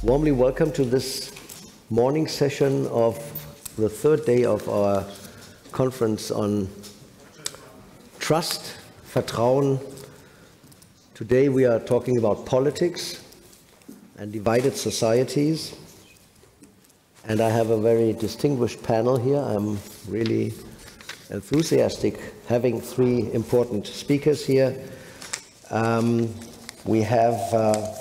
Warmly welcome to this morning session of the third day of our conference on trust, Vertrauen. Today we are talking about politics and divided societies. And I have a very distinguished panel here. I'm really enthusiastic having three important speakers here. We have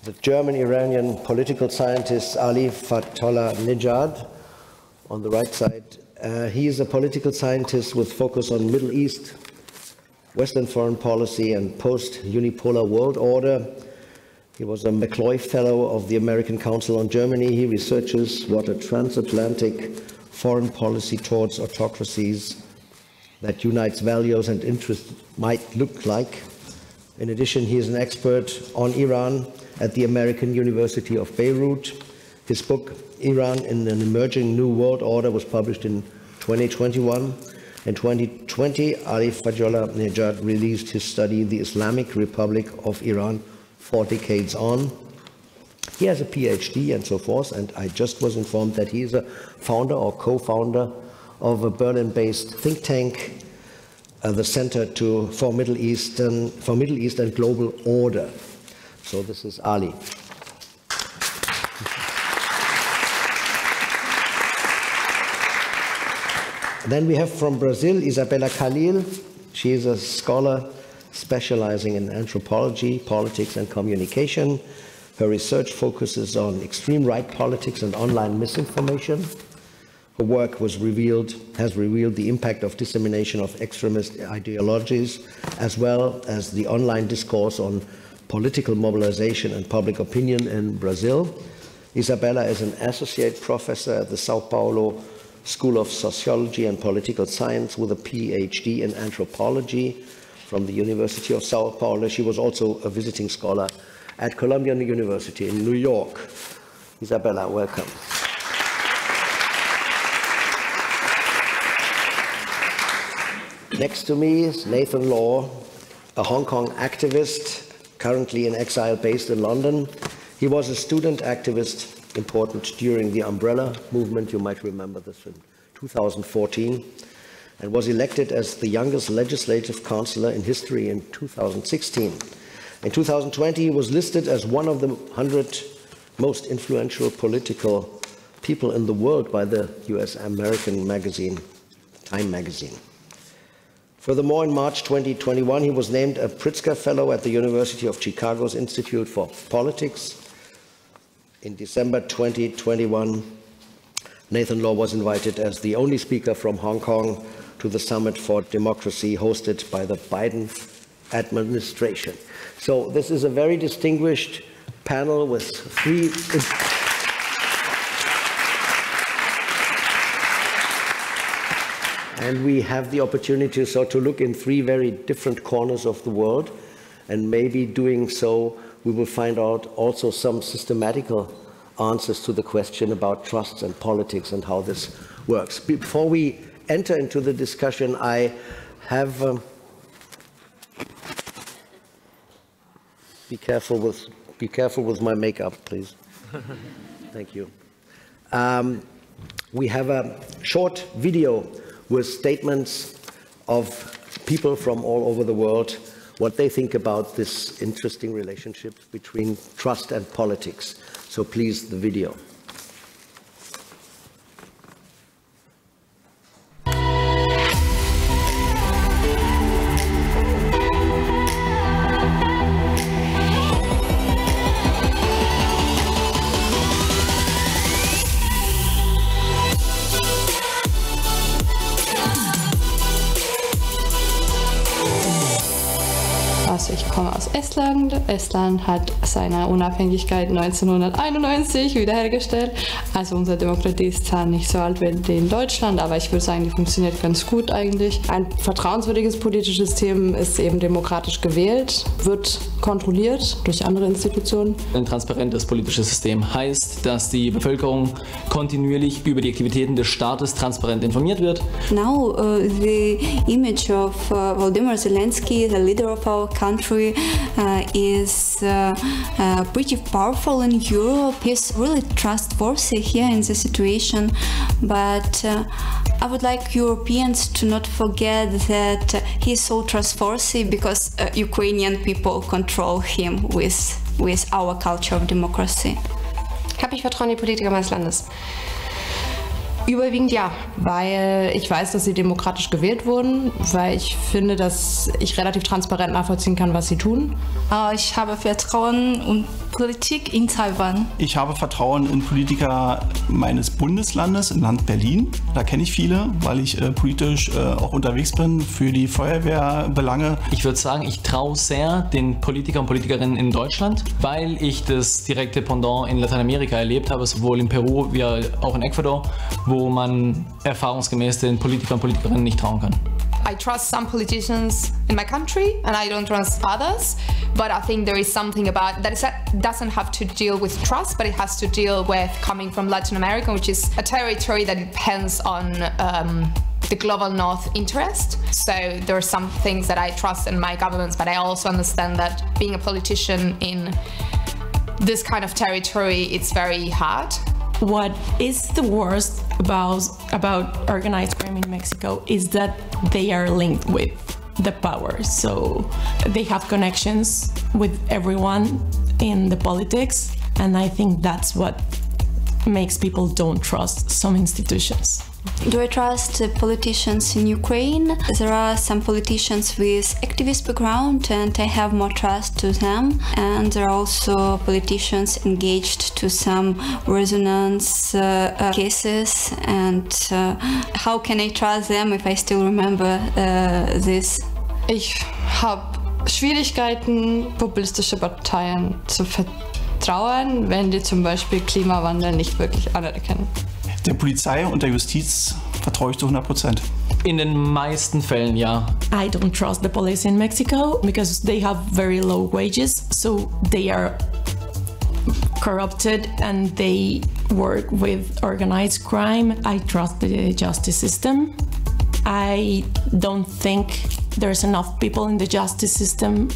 the German-Iranian political scientist Ali Fathollah-Nejad on the right side. He is a political scientist with focus on Middle East, Western foreign policy and post-unipolar world order. He was a McCloy Fellow of the American Council on Germany. He researches what a transatlantic foreign policy towards autocracies that unites values and interests might look like. In addition, he is an expert on Iran at the American University of Beirut. His book, Iran in an Emerging New World Order, was published in 2021. In 2020, Ali Fathollah-Nejad released his study, The Islamic Republic of Iran, 4 Decades On. He has a PhD and so forth, and I just was informed that he is a founder or co-founder of a Berlin-based think tank, the Center for Middle East and Global Order. So this is Ali. Then we have from Brazil, Isabela Kalil. She is a scholar specializing in anthropology, politics, and communication. Her research focuses on extreme right politics and online misinformation. Her work has revealed the impact of dissemination of extremist ideologies, as well as the online discourse on political mobilization and public opinion in Brazil. Isabela is an associate professor at the Sao Paulo School of Sociology and Political Science with a PhD in anthropology from the University of Sao Paulo. She was also a visiting scholar at Columbia University in New York. Isabela, welcome. Next to me is Nathan Law, a Hong Kong activist, currently in exile based in London. He was a student activist, important during the Umbrella movement, you might remember this in 2014, and was elected as the youngest legislative councillor in history in 2016. In 2020, he was listed as one of the 100 most influential political people in the world by the US-American magazine, Time magazine. Furthermore, in March 2021, he was named a Pritzker Fellow at the University of Chicago's Institute for Politics. In December 2021, Nathan Law was invited as the only speaker from Hong Kong to the Summit for Democracy hosted by the Biden administration. So this is a very distinguished panel with three and we have the opportunity to look in three very different corners of the world, and maybe doing so we will find out also some systematical answers to the question about trusts and politics and how this works. Before we enter into the discussion, I have be careful with my makeup, please. Thank you. We have a short video with statements of people from all over the world, what they think about this interesting relationship between trust and politics. So please, the video. Ich komme aus Estland. Estland hat seine Unabhängigkeit 1991 wiederhergestellt. Also unsere Demokratie ist zwar nicht so alt wie die in Deutschland, aber ich würde sagen, die funktioniert ganz gut eigentlich. Ein vertrauenswürdiges politisches System ist eben demokratisch gewählt, wird kontrolliert durch andere Institutionen. Ein transparentes politisches System heißt, dass die Bevölkerung kontinuierlich über die Aktivitäten des Staates transparent informiert wird. Now the image of Volodymyr Zelensky, the leader of our country, country is pretty powerful in Europe. He's really trustworthy here in the situation, but I would like Europeans to not forget that he's so trustworthy because Ukrainian people control him with our culture of democracy. Habe ich Vertrauen in die Politiker meines Landes? Überwiegend ja, weil ich weiß, dass sie demokratisch gewählt wurden, weil ich finde, dass ich relativ transparent nachvollziehen kann, was sie tun. Ich habe Vertrauen in Politik in Taiwan. Ich habe Vertrauen in Politiker meines Bundeslandes, im Land Berlin. Da kenne ich viele, weil ich politisch auch unterwegs bin für die Feuerwehrbelange. Ich würde sagen, ich traue sehr den Politikern und Politikerinnen in Deutschland, weil ich das direkte Pendant in Lateinamerika erlebt habe, sowohl in Peru wie auch in Ecuador, wo man erfahrungsgemäß den Politikern und Politikerinnen nicht trauen kann. I trust some politicians in my country and I don't trust others, but I think there is something about that doesn't have to deal with trust, but it has to deal with coming from Latin America, which is a territory that depends on the global north interest. So there are some things that I trust in my governments, but I also understand that being a politician in this kind of territory, it's very hard. What is the worst about organized crime in Mexico is that they are linked with the power. So they have connections with everyone in the politics, and I think that's what makes people don't trust some institutions. Do I trust politicians in Ukraine? There are some politicians with activist background and I have more trust to them. And there are also politicians engaged to some resonance cases. And how can I trust them if I still remember this? Ich habe Schwierigkeiten, populistische Parteien zu vertrauen, wenn die zum Beispiel Klimawandel nicht wirklich anerkennen. Der Polizei und der Justiz vertraue ich zu 100%. In den meisten Fällen ja. I don't trust the police in Mexico because they have very low wages, so they are corrupted and they work with organized crime. I trust the justice system. I don't think there's enough people in the justice system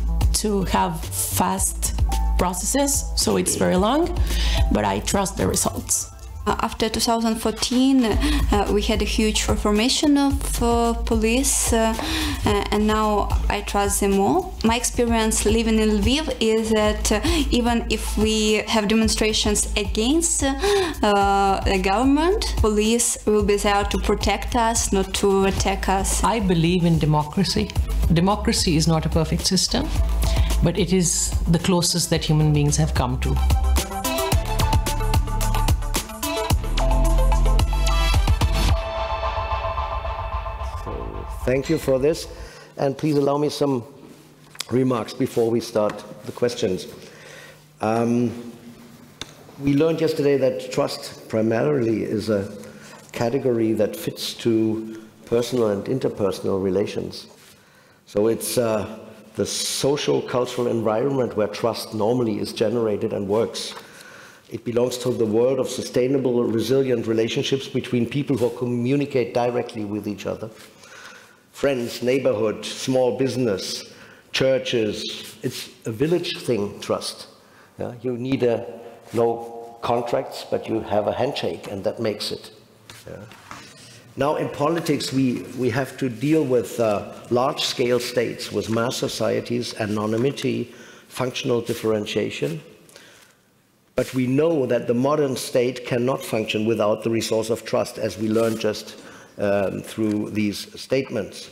to have fast processes, so it's very long, but I trust the results. After 2014, we had a huge reformation of police, and now I trust them more. My experience living in Lviv is that even if we have demonstrations against the government, police will be there to protect us, not to attack us. I believe in democracy. Democracy is not a perfect system, but it is the closest that human beings have come to. Thank you for this, and please allow me some remarks before we start the questions. We learned yesterday that trust primarily is a category that fits to personal and interpersonal relations. So it's the social cultural environment where trust normally is generated and works. It belongs to the world of sustainable, resilient relationships between people who communicate directly with each other. Friends, neighborhood, small business, churches. It's a village thing, trust. Yeah? You need no contracts, but you have a handshake, and that makes it. Yeah? Now, in politics, we have to deal with large-scale states, with mass societies, anonymity, functional differentiation. But we know that the modern state cannot function without the resource of trust, as we learned just through these statements.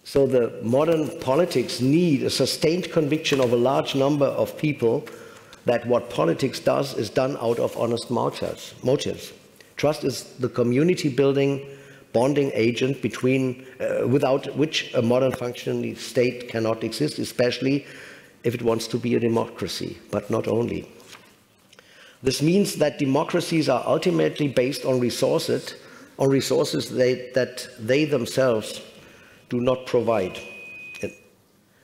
So the modern politics need a sustained conviction of a large number of people that what politics does is done out of honest motives. Trust is the community building, bonding agent without which a modern functioning state cannot exist, especially if it wants to be a democracy, but not only. This means that democracies are ultimately based on resources that they themselves do not provide.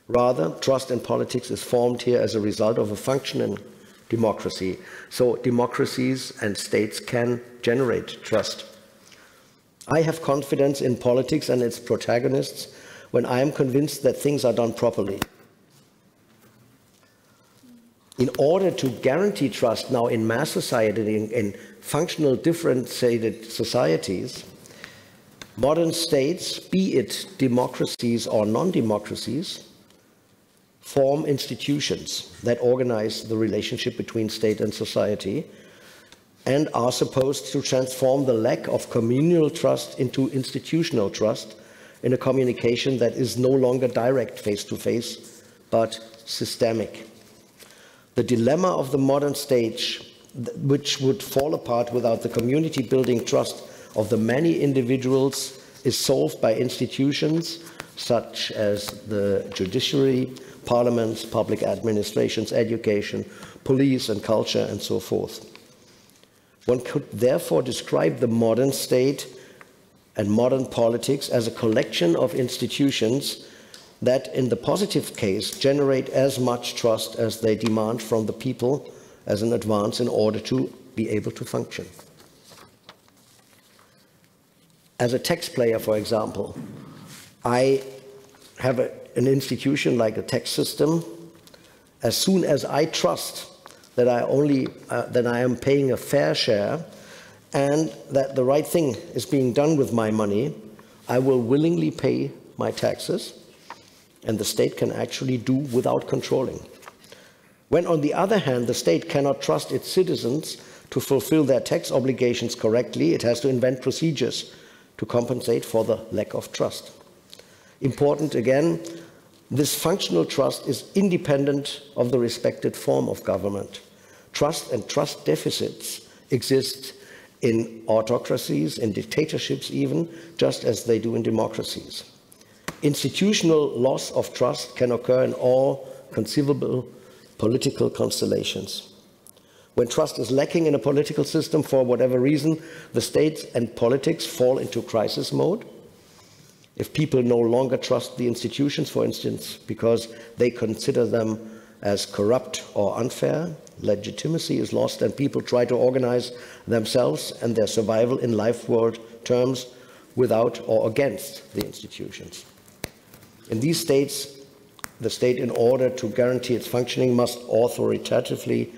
Rather, trust in politics is formed here as a result of a functioning democracy. So democracies and states can generate trust. I have confidence in politics and its protagonists when I am convinced that things are done properly. In order to guarantee trust now in mass society, in functional differentiated societies, modern states, be it democracies or non-democracies, form institutions that organize the relationship between state and society and are supposed to transform the lack of communal trust into institutional trust in a communication that is no longer direct face-to-face, but systemic. The dilemma of the modern stage, which would fall apart without the community-building trust of the many individuals, is solved by institutions such as the judiciary, parliaments, public administrations, education, police and culture, and so forth. One could therefore describe the modern state and modern politics as a collection of institutions that, in the positive case, generate as much trust as they demand from the people as an advance in order to be able to function. As a tax player, for example, I have an institution like a tax system. As soon as I trust that I am paying a fair share and that the right thing is being done with my money, I will willingly pay my taxes, and the state can actually do without controlling. When, on the other hand, the state cannot trust its citizens to fulfill their tax obligations correctly, it has to invent procedures to compensate for the lack of trust. Important again, this functional trust is independent of the respected form of government. Trust and trust deficits exist in autocracies, in dictatorships even, just as they do in democracies. Institutional loss of trust can occur in all conceivable political constellations. When trust is lacking in a political system for whatever reason, the state and politics fall into crisis mode. If people no longer trust the institutions, for instance, because they consider them as corrupt or unfair, legitimacy is lost and people try to organize themselves and their survival in life world terms without or against the institutions. In these states, the state, in order to guarantee its functioning, must authoritatively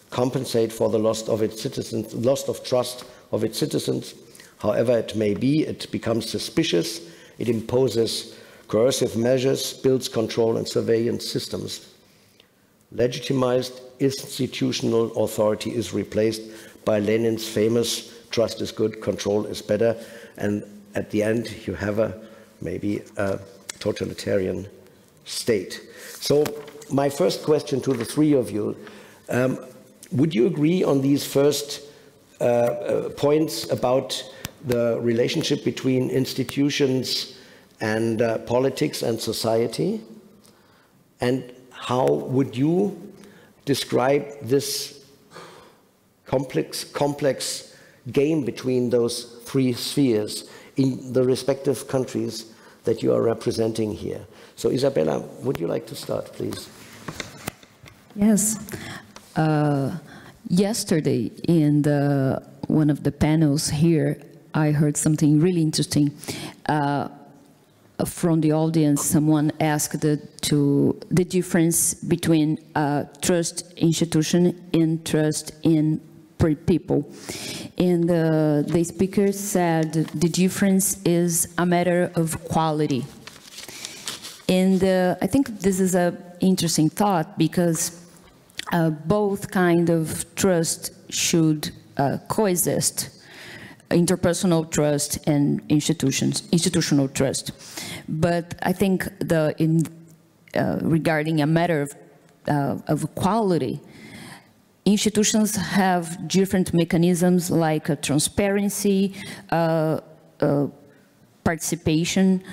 compensate for the loss of its citizens, loss of trust of its citizens. However it may be, it becomes suspicious, it imposes coercive measures, builds control and surveillance systems. Legitimized institutional authority is replaced by Lenin's famous trust is good, control is better, and at the end you have maybe a totalitarian state. So my first question to the three of you, would you agree on these first points about the relationship between institutions and politics and society? And how would you describe this complex game between those three spheres in the respective countries that you are representing here? So Isabela, would you like to start, please? Yes. Yesterday, in one of the panels here, I heard something really interesting. From the audience, someone asked the difference between trust institution and trust in people. And the speaker said the difference is a matter of quality. And I think this is an interesting thought because both kind of trust should coexist. Interpersonal trust and institutional trust. But I think regarding a matter of quality, institutions have different mechanisms like transparency, participation,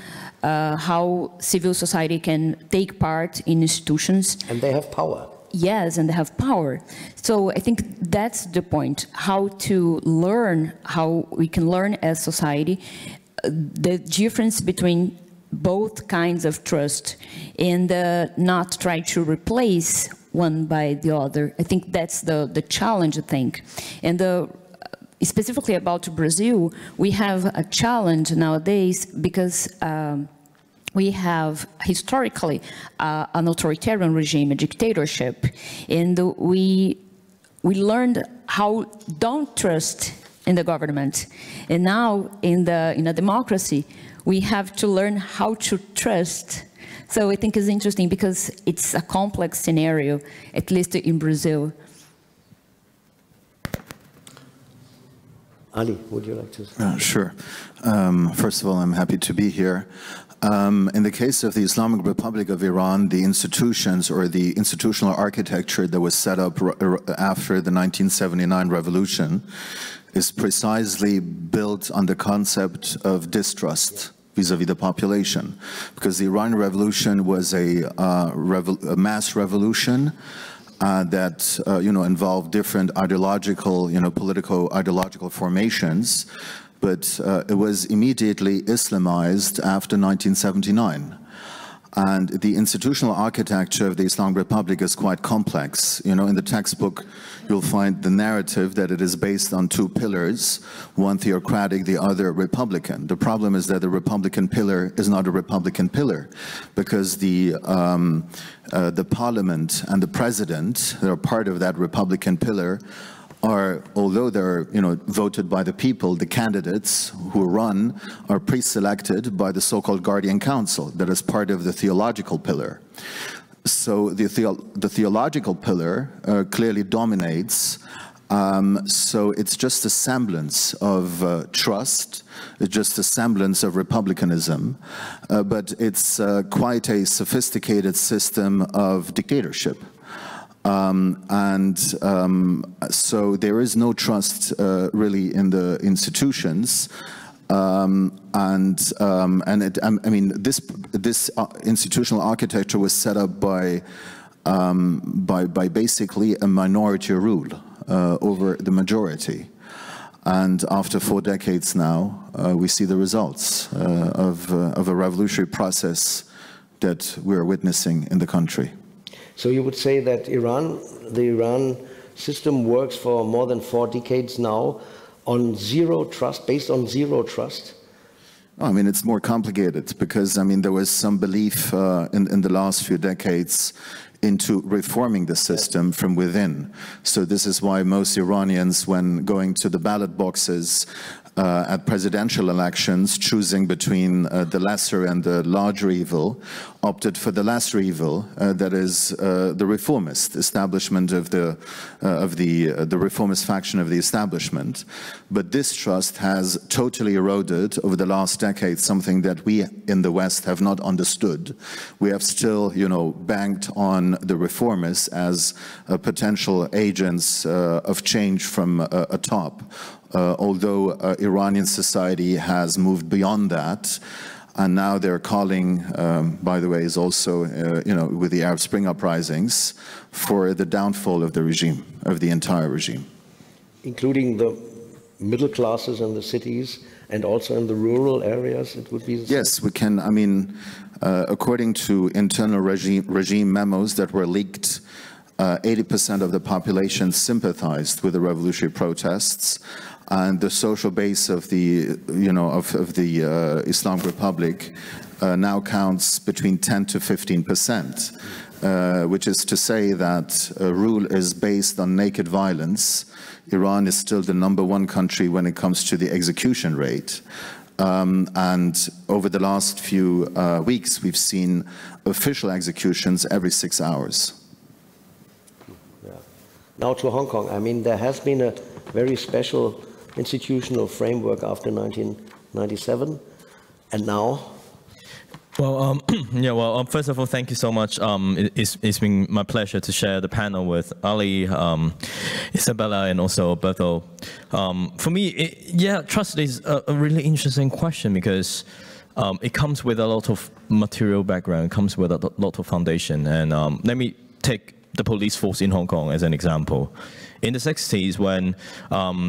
how civil society can take part in institutions. And they have power. Yes, and they have power. So I think that's the point, how to learn, how we can learn as society, the difference between both kinds of trust and not try to replace one by the other. I think that's the challenge, I think. And specifically about Brazil, we have a challenge nowadays because we have historically an authoritarian regime, a dictatorship, and we learned how don't trust in the government, and now in a democracy we have to learn how to trust. So I think it's interesting because it's a complex scenario, at least in Brazil. Ali, would you like to? Sure. First of all, I'm happy to be here. In the case of the Islamic Republic of Iran, the institutions or the institutional architecture that was set up after the 1979 revolution is precisely built on the concept of distrust vis-à-vis the population, because the Iranian Revolution was a mass revolution that involved different ideological, political ideological formations, but it was immediately Islamized after 1979. And the institutional architecture of the Islamic Republic is quite complex. In the textbook, you'll find the narrative that it is based on two pillars, one theocratic, the other republican. The problem is that the republican pillar is not a republican pillar, because the parliament and the president, that are part of that republican pillar, although they're voted by the people, the candidates who run are pre-selected by the so-called Guardian Council that is part of the theological pillar. So the theological pillar clearly dominates. So it's just a semblance of trust, it's just a semblance of republicanism, but it's quite a sophisticated system of dictatorship. So there is no trust really in the institutions, I mean, this institutional architecture was set up by basically a minority rule over the majority. And after 4 decades now, we see the results of a revolutionary process that we're witnessing in the country. So you would say that the Iran system works for more than 4 decades now on zero trust, based on zero trust? I mean, it's more complicated because, I mean, there was some belief in the last few decades into reforming the system from within. So this is why most Iranians, when going to the ballot boxes at presidential elections, choosing between the lesser and the larger evil, opted for the lesser evil, that is the reformist establishment of the reformist faction of the establishment. But this trust has totally eroded over the last decade, something that we in the West have not understood. We have still, banked on the reformists as potential agents of change from atop. Although Iranian society has moved beyond that, and now they're calling, by the way, is also, with the Arab Spring uprisings, for the downfall of the regime, of the entire regime. Including the middle classes in the cities and also in the rural areas, it would be the same? Yes, we can. I mean, according to internal regime memos that were leaked, 80% of the population sympathized with the revolutionary protests. And the social base of the, Islamic Republic now counts between 10 to 15%, which is to say that rule is based on naked violence. Iran is still the #1 country when it comes to the execution rate. And over the last few weeks, we've seen official executions every 6 hours. Yeah. Now to Hong Kong. I mean, there has been a very special institutional framework after 1997, and now? Well, first of all, thank you so much. It's been my pleasure to share the panel with Ali, Isabela, and also Berthold. For me, trust is a really interesting question because it comes with a lot of material background, it comes with a lot of foundation. And let me take the police force in Hong Kong as an example. In the 60s, when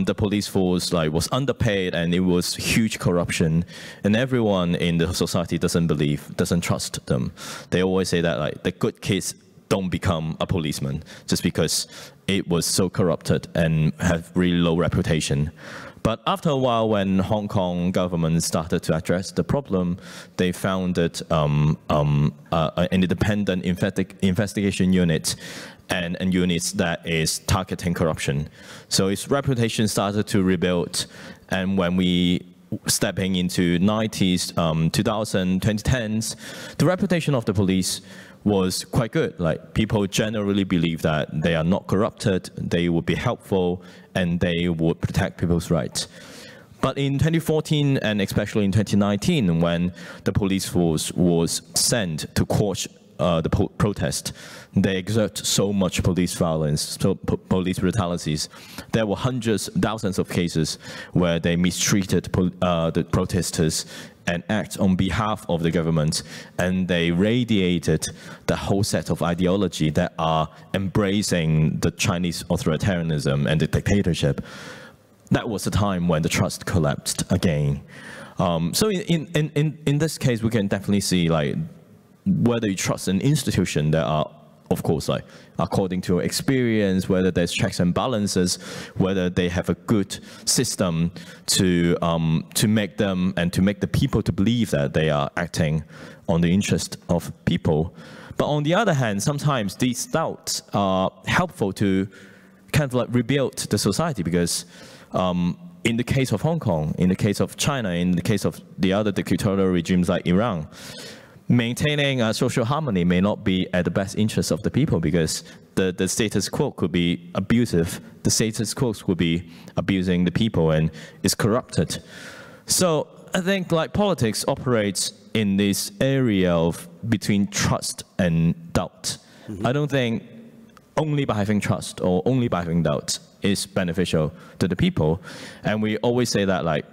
the police force was underpaid and it was huge corruption, and everyone in the society doesn't trust them. They always say that the good kids don't become a policeman just because it was so corrupted and have really low reputation. But after a while, when Hong Kong government started to address the problem, they founded an independent investigation unit and units that is targeting corruption. So its reputation started to rebuild, and when we stepping into 90s, 2000, 2010s, the reputation of the police was quite good. Like, people generally believe that they are not corrupted, they would be helpful, and they would protect people's rights. But in 2014, and especially in 2019, when the police force was sent to quash the protest, they exert so much police violence, police brutalities. There were hundreds, thousands of cases where they mistreated the protesters and act on behalf of the government, and they radiated the whole set of ideology that are embracing the Chinese authoritarianism and the dictatorship. That was the time when the trust collapsed again. So in this case, we can definitely see, like, whether you trust an institution that are, of course, like, according to your experience, whether there's checks and balances, whether they have a good system to make them and to make the people to believe that they are acting on the interest of people. But on the other hand, sometimes these doubts are helpful to kind of like rebuild the society, because in the case of Hong Kong, in the case of China, in the case of the other dictatorial regimes like Iran, maintaining social harmony may not be at the best interest of the people, because the status quo could be abusive. The status quo could be abusing the people and is corrupted. So I think, like, politics operates in this area of between trust and doubt. I don't think only by having trust or only by having doubt is beneficial to the people. And we always say that, like,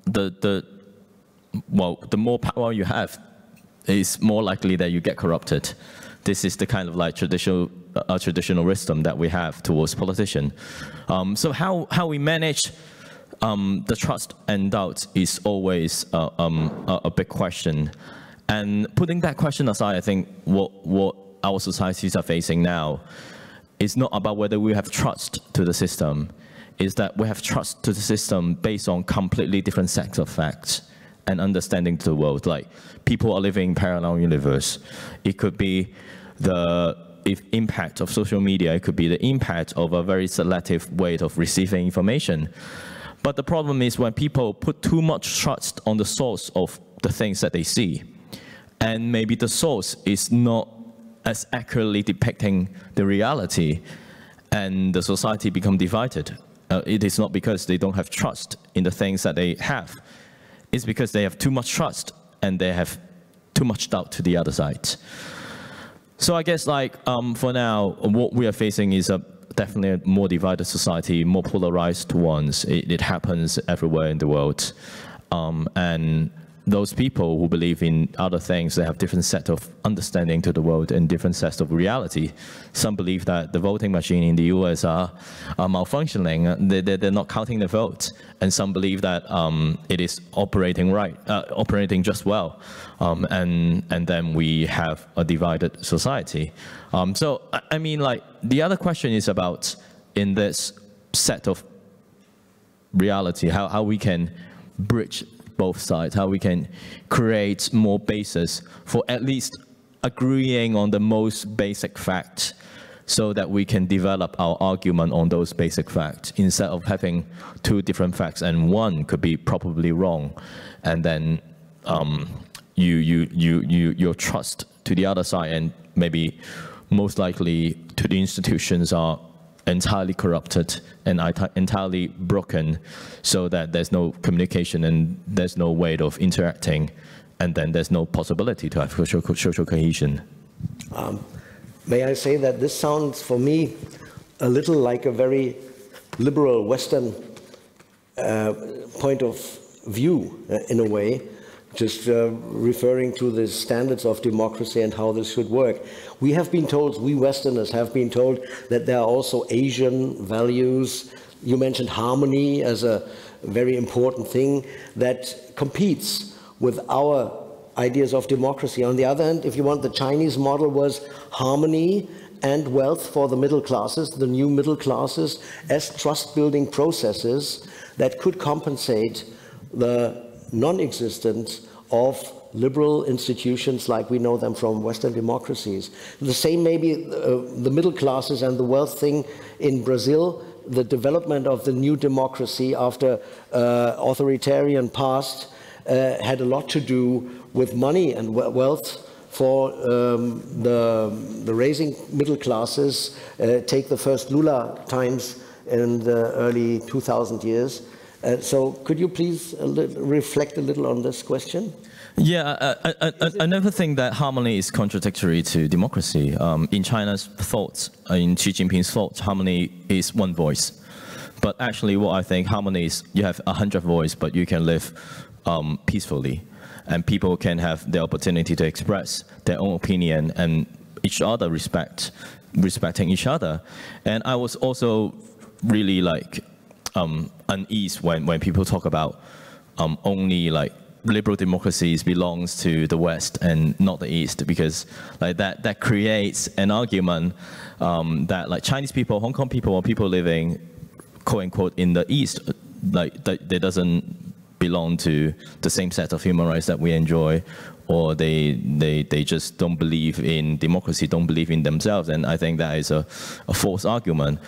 the more power you have, is more likely that you get corrupted. This is the kind of like traditional wisdom that we have towards politicians. So how we manage the trust and doubt is always a big question. And putting that question aside, I think what our societies are facing now is not about whether we have trust to the system, is that we have trust to the system based on completely different sets of facts and understanding to the world. Like, people are living in parallel universe. It could be the impact of social media, it could be the impact of a very selective way of receiving information. But the problem is when people put too much trust on the source of the things that they see, and maybe the source is not as accurately depicting the reality, and the society become divided. It is not because they don't have trust in the things that they have. It's because they have too much trust and they have too much doubt to the other side. So I guess, like, for now, what we are facing is definitely a more divided society, more polarized ones. It happens everywhere in the world. And those people who believe in other things, they have different set of understanding to the world and different sets of reality. Some believe that the voting machine in the US are malfunctioning, they're not counting the votes. And some believe that it is operating just well. And then we have a divided society. So, I mean, like, the other question is about, in this set of reality, how we can bridge both sides, how we can create more basis for at least agreeing on the most basic facts, so that we can develop our argument on those basic facts, instead of having two different facts and one could be probably wrong, and then your trust to the other side and maybe most likely to the institutions are entirely corrupted and entirely broken, so that there's no communication and there's no way of interacting, and then there's no possibility to have social cohesion. May I say that this sounds, for me, a little like a very liberal Western point of view, in a way, just referring to the standards of democracy and how this should work. We have been told, we Westerners have been told, that there are also Asian values. You mentioned harmony as a very important thing that competes with our ideas of democracy. On the other hand, if you want, the Chinese model was harmony and wealth for the middle classes, the new middle classes, as trust-building processes that could compensate the non-existence of liberal institutions like we know them from Western democracies. The same maybe the middle classes and the wealth thing in Brazil, the development of the new democracy after authoritarian past had a lot to do with money and wealth for the raising middle classes. Take the first Lula times in the early 2000 years. So could you please reflect a little on this question? Yeah, I never think that harmony is contradictory to democracy. In China's thoughts, in Xi Jinping's thoughts, harmony is one voice. But actually what I think harmony is, you have 100 voices, but you can live peacefully. And people can have the opportunity to express their own opinion and each other respecting each other. And I was also really like unease when people talk about only like liberal democracies belongs to the West and not the East, because like that creates an argument that like Chinese people, Hong Kong people, or people living quote unquote in the East, like they doesn't belong to the same set of human rights that we enjoy, or they just don't believe in democracy, don't believe in themselves. And I think that is a false argument.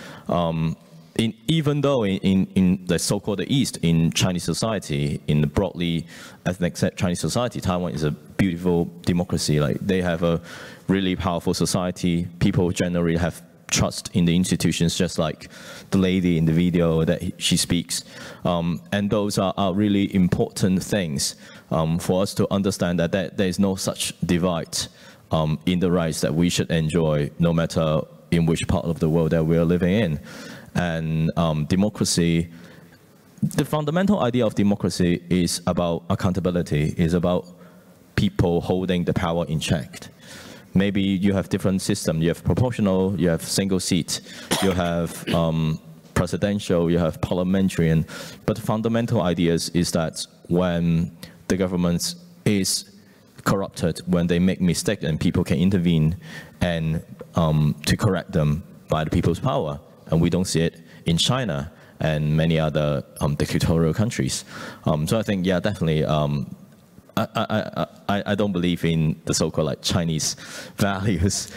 Even though in the so-called East, in Chinese society, in the broadly ethnic Chinese society, Taiwan is a beautiful democracy. Like they have a really powerful society. People generally have trust in the institutions, just like the lady in the video that she speaks. And those are really important things for us to understand that there is no such divide in the rights that we should enjoy, no matter in which part of the world that we are living in. And democracy, the fundamental idea of democracy is about accountability, is about people holding the power in check. Maybe you have different systems. You have proportional, you have single seat, you have presidential, you have parliamentarian. But the fundamental idea is that when the government is corrupted, when they make mistakes, and people can intervene and to correct them by the people's power. And we don't see it in China and many other dictatorial countries. So I think, yeah, definitely, I don't believe in the so-called like Chinese values,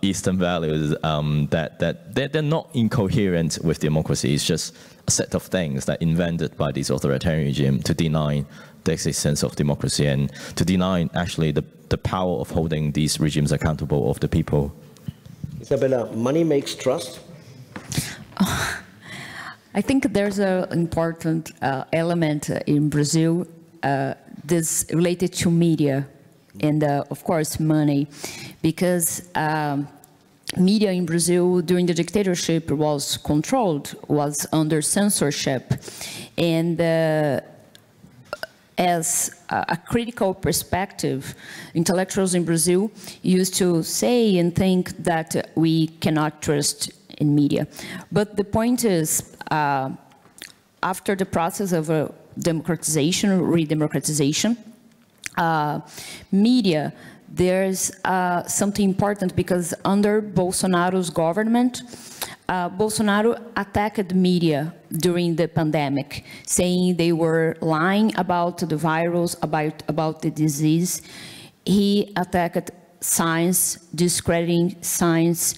Eastern values, that they're not incoherent with democracy. It's just a set of things that invented by this authoritarian regime to deny the existence of democracy and to deny actually the power of holding these regimes accountable of the people. Isabela, money makes trust? I think there's an important element in Brazil this related to media and of course money, because media in Brazil during the dictatorship was controlled, was under censorship, and as a critical perspective, intellectuals in Brazil used to say and think that we cannot trust in media. But the point is, after the process of democratization, re-democratization, media, there's something important, because under Bolsonaro's government, Bolsonaro attacked media during the pandemic, saying they were lying about the virus, about the disease. He attacked science, discrediting science,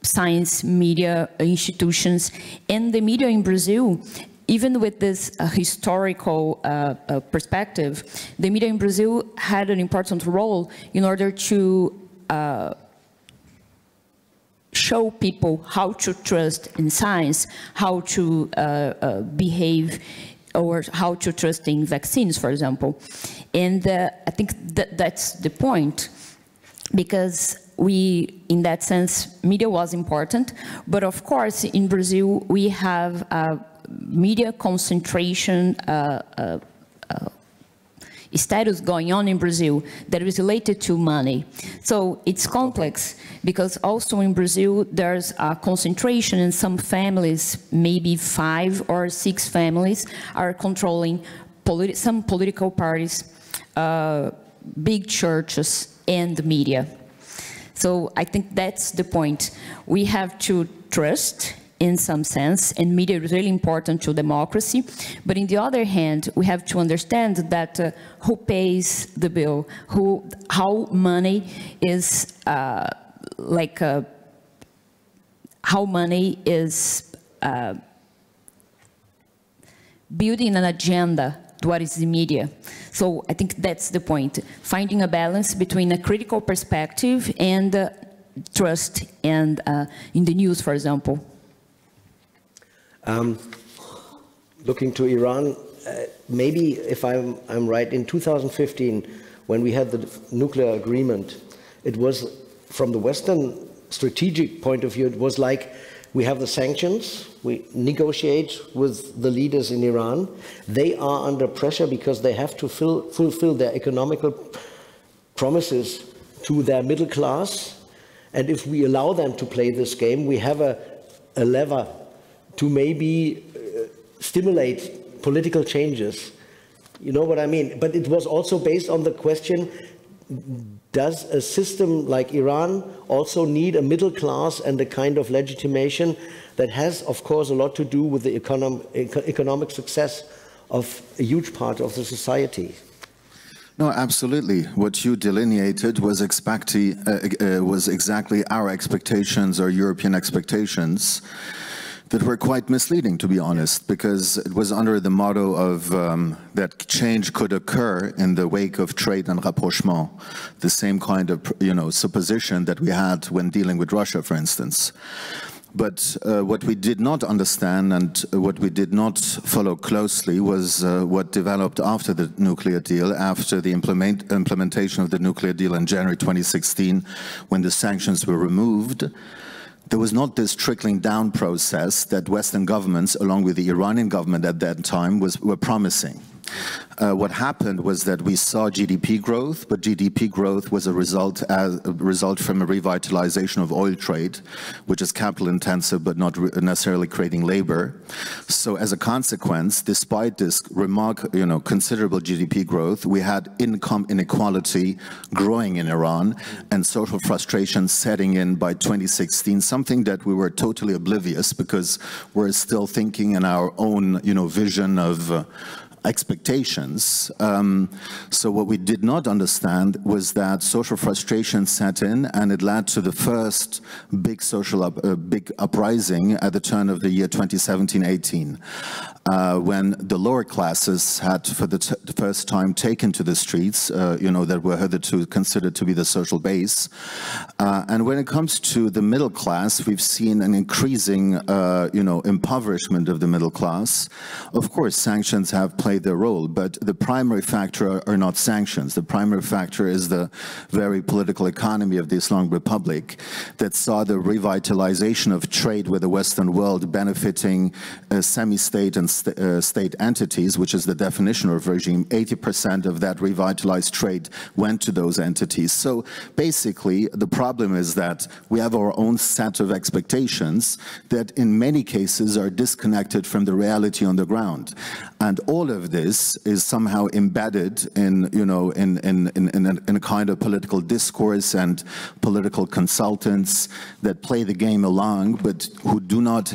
science media institutions, and the media in Brazil, even with this historical perspective, the media in Brazil had an important role in order to show people how to trust in science, how to behave, or how to trust in vaccines, for example. And I think that's the point, because we, in that sense, media was important, but of course in Brazil we have media concentration status going on in Brazil that is related to money. So it's complex, because also in Brazil there's a concentration in some families, maybe 5 or 6 families are controlling some political parties, big churches, and the media. So I think that's the point. We have to trust in some sense, and media is really important to democracy. But on the other hand, we have to understand that who pays the bill, how money is building an agenda to what is the media. So I think that's the point, finding a balance between a critical perspective and trust and in the news, for example. Looking to Iran, maybe if I'm right, in 2015, when we had the nuclear agreement, it was, from the Western strategic point of view, it was like we have the sanctions, we negotiate with the leaders in Iran. They are under pressure because they have to fulfill their economical promises to their middle class. And if we allow them to play this game, we have a lever to maybe stimulate political changes. You know what I mean? But it was also based on the question, does a system like Iran also need a middle class and a kind of legitimation that has, of course, a lot to do with the economic success of a huge part of the society? No, absolutely. What you delineated was exactly our expectations or European expectations that were quite misleading, to be honest, because it was under the motto of that change could occur in the wake of trade and rapprochement, the same kind of supposition that we had when dealing with Russia, for instance. But what we did not understand and what we did not follow closely was what developed after the nuclear deal, after the implementation of the nuclear deal in January 2016, when the sanctions were removed. There was not this trickling down process that Western governments, along with the Iranian government at that time, were promising. What happened was that we saw GDP growth, but GDP growth was a result from a revitalization of oil trade, which is capital intensive but not necessarily creating labor. So as a consequence, despite this considerable GDP growth, we had income inequality growing in Iran and social frustration setting in by 2016, something that we were totally oblivious because we're still thinking in our own vision of expectations. So what we did not understand was that social frustration set in, and it led to the first big big uprising at the turn of the year 2017-18, when the lower classes had for the first time taken to the streets, that were hitherto considered to be the social base. And when it comes to the middle class, we've seen an increasing, impoverishment of the middle class. Of course, sanctions have played their role, but the primary factor are not sanctions. The primary factor is the very political economy of the Islamic Republic that saw the revitalization of trade with the Western world benefiting semi-state and state entities, which is the definition of regime. 80% of that revitalized trade went to those entities. So basically, the problem is that we have our own set of expectations that in many cases are disconnected from the reality on the ground. And all of this is somehow embedded in, in a kind of political discourse and political consultants that play the game along, but who do not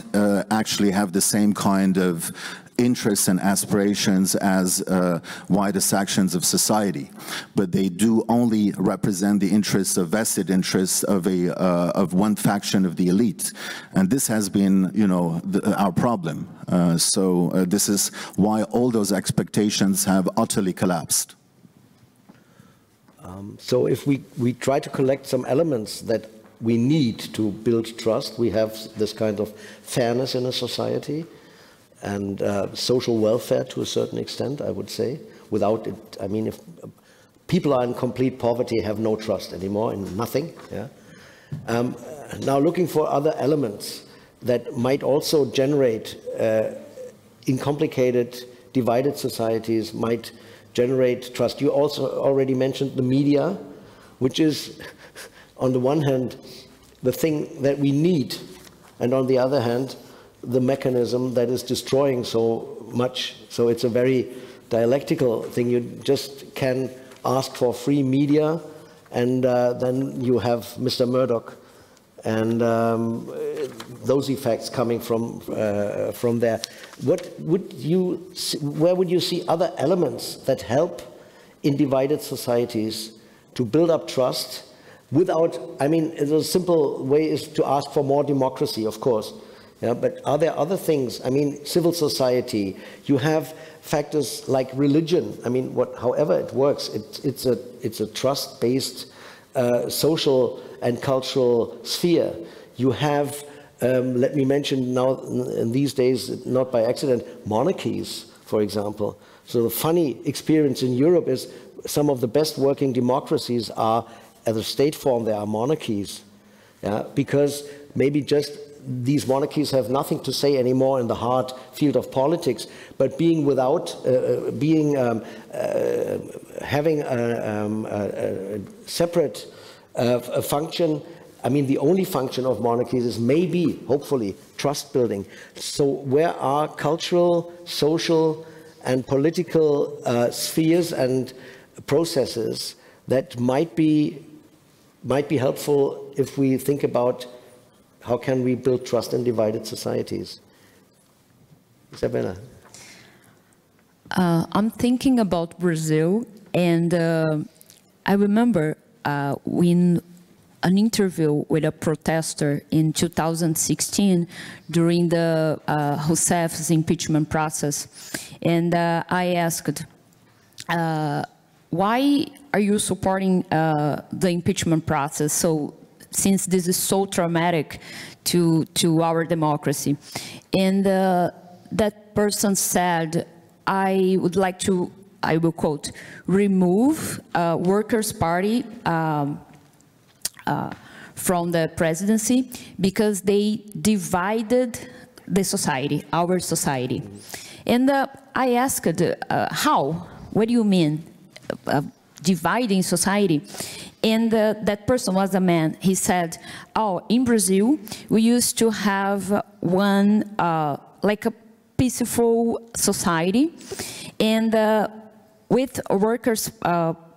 actually have the same kind of interests and aspirations as wider sections of society, but they do only represent the interests of vested interests of one faction of the elite, and this has been, our problem. So this is why all those expectations have utterly collapsed. So if we try to collect some elements that we need to build trust, we have this kind of fairness in a society, and social welfare to a certain extent, I would say. Without it, I mean, if people are in complete poverty, have no trust anymore in nothing. Yeah. Now looking for other elements that might also generate, in complicated, divided societies, might generate trust. You also already mentioned the media, which is, on the one hand, the thing that we need, and on the other hand, the mechanism that is destroying so much. So it's a very dialectical thing. You just can ask for free media and then you have Mr. Murdoch, and those effects coming from there. Where would you see other elements that help in divided societies to build up trust without, I mean, a simple way is to ask for more democracy, of course. Yeah, but are there other things? I mean, civil society, you have factors like religion. I mean, however it works, it's a trust-based social and cultural sphere. You have, let me mention now, in these days, not by accident, monarchies, for example. So the funny experience in Europe is some of the best working democracies are, as a state form, they are monarchies. Yeah, because maybe just these monarchies have nothing to say anymore in the hard field of politics, but being without, having a separate function. I mean, the only function of monarchies is maybe, hopefully, trust building. So where are cultural, social, and political spheres and processes that might be helpful if we think about how can we build trust in divided societies? Isabela. I'm thinking about Brazil, and I remember in an interview with a protester in 2016 during the Rousseff's impeachment process, and I asked, why are you supporting the impeachment process? So, since this is so traumatic to our democracy. And that person said, I would like to, I will quote, remove Workers' Party from the presidency because they divided the society, our society. And I asked, how? What do you mean, dividing society? And that person was a man. He said, oh, in Brazil, we used to have one, like a peaceful society. And with a Workers'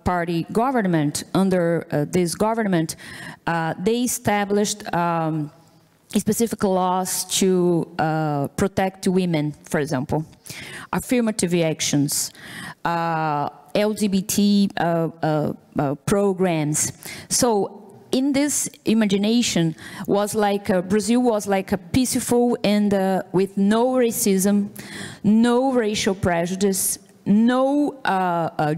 Party government, under this government, they established specific laws to protect women, for example, affirmative actions, LGBT programs. So in this imagination was like Brazil was like a peaceful and with no racism, no racial prejudice, no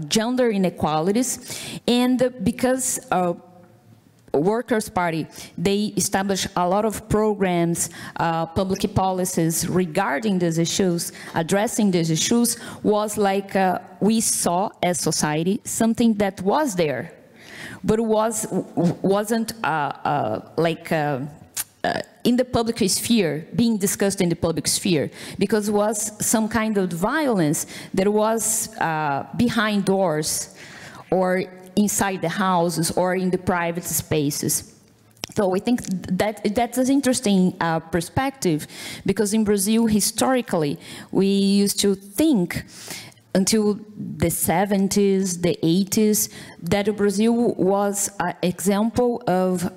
gender inequalities, and because Workers' Party, they established a lot of programs, public policies regarding these issues, addressing these issues, was like we saw as society something that was there, but wasn't like in the public sphere, being discussed in the public sphere, because it was some kind of violence that was behind doors or inside the houses or in the private spaces. So I think that's an interesting perspective, because in Brazil, historically, we used to think until the 70s, the 80s, that Brazil was an example of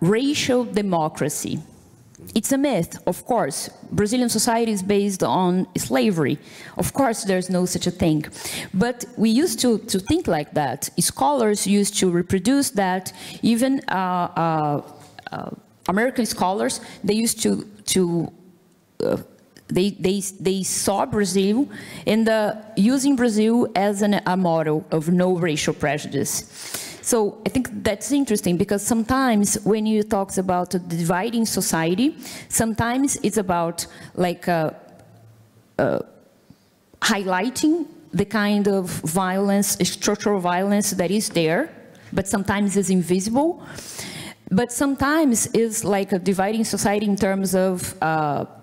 racial democracy. It's a myth, of course. Brazilian society is based on slavery. Of course, there's no such a thing. But we used to think like that. Scholars used to reproduce that. Even American scholars, they used they saw Brazil and using Brazil as a model of no racial prejudice. So I think that's interesting, because sometimes when you talk about dividing society, sometimes it's about like highlighting the kind of violence, structural violence that is there, but sometimes is invisible. But sometimes it's like a dividing society in terms of